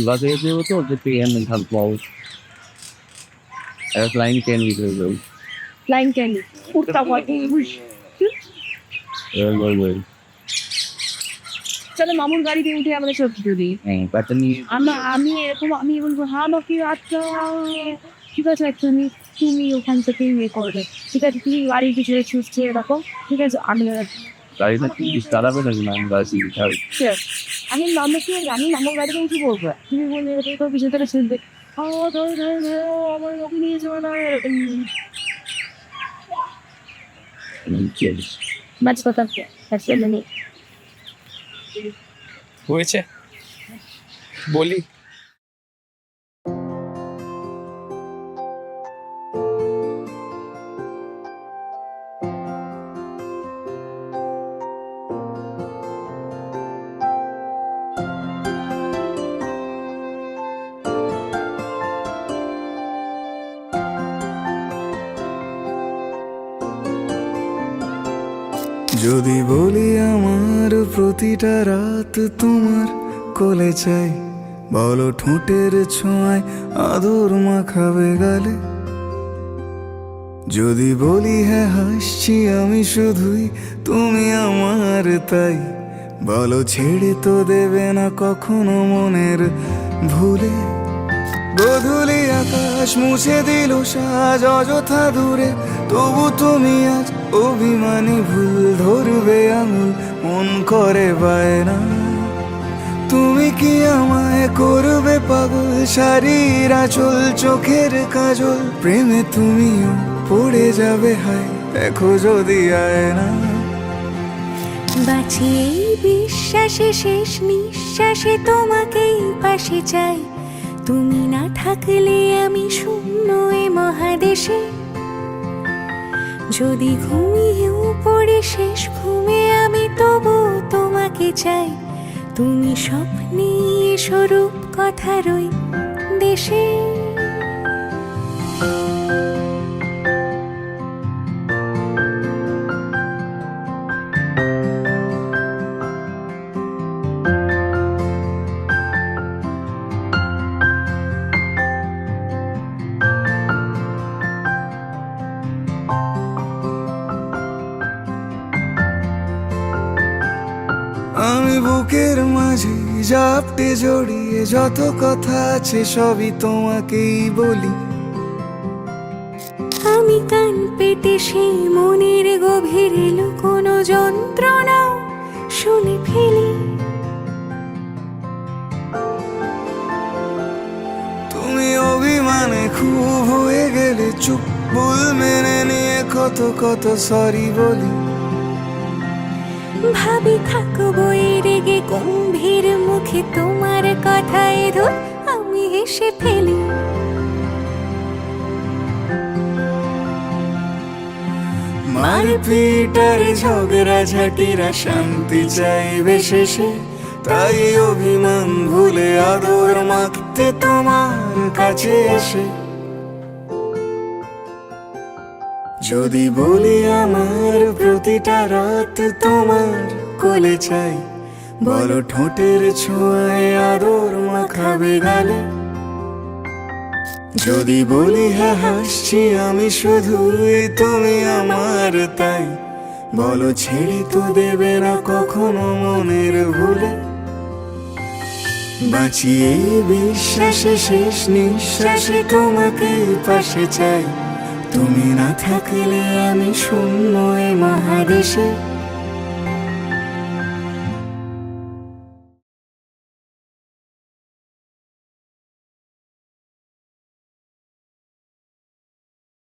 Was er so or the PM and help out? A flying can be good. Flying candy. Utta what? Well. চলো মামুর গাড়িতে উঠে আমাদের সত্যি যদি Patani. আমি এরকম আমি বলবো হ্যাঁ বাকি আচ্ছা ঠিক আছে তুমি তুমি ওখান থেকে ইয়ে করবে ঠিক আছে তুমি গাড়ির পিছনে ছুটছে এরকম ঠিক আছে আমি Guys, I think it's Tarabe and Nangasi. Sure. আমি মামুকে আমি মামুর গাড়িতে উঠে বলবো তুমি বললে তো পিছনে থেকে শুনবে আমার ওকে নিয়ে যাবে না বাস কথা নেই হয়েছে বলি যদি বলি আমার প্রতিটা রাত তোমার কোলে চাই, বলো ঠোঁটের ছোঁয়ায় আদর মাখাবে গালে। যদি বলি হ্যাঁ হাসছি আমি শুধুই, তুমি আমার তাই, বলো ছেড়ে তো দেবে না কখনো মনের ভুলে। গধূলি আকাশ মুছে দিল সাজ অযথা দূরে, তবু তুমি আজ অভিমানী ভুল ধরবে আঙুল, মন করে বায়না। তুমি কি আমায় করবে পাগল, শাড়ির আঁচল চোখের কাজল, প্রেমে তুমিও পড়ে যাবে হায় দেখো যদি আয়না। বাঁচি এই বিশ্বাসে শেষ নিঃশ্বাসে তোমাকেই পাশে চাই, তুমি না থাকলে আমি শূন্য এ মহাদেশে। যদি ঘুমিয়েও পড়ে শেষ ঘুমে আমি তবু তোমাকে চাই, তুমি স্বপ্নে স্বরূপ কথারই দেশে। আমি বুকের মাঝে জাপটে জড়িয়ে যত কথা আছে সবই তোমাকেই বলি। আমি কান পেতে সেই মনের গভীরে লুকোনো যন্ত্রণা শুনে ফেলি। তুমি অভিমানে খুব হয়ে গেলে চুপ, ভুল মেনে নিয়ে কত কত সরি বলি। ভাবি থাকবো এই রেগে গম্ভীর মুখে তোমার কথায় ধর আমি হেসে ফেলি। মারপিট আর ঝগড়া ঝাঁটিরা শান্তি চাইবে শেষে, তাই অভিমান ভুলে আদর মাখতে তোমার কাছে এসে। যদি বলি আমার প্রতিটা রাত তোমার কোলে চাই, বলো ঠোঁটের ছোঁয়ায় আদর মাখাবে গালে। যদি বলি হ্যাঁ হাসছি আমি শুধুই, তুমি আমার তাই, বলো ছেড়ে তো দেবে না কখনো মনের ভুলে। বাঁচি এই বিশ্বাসে শেষ নিঃশ্বাসে তোমাকে পাশে চাই, তুমি না থাকলে আমি শূন্য এ মহাদেশে।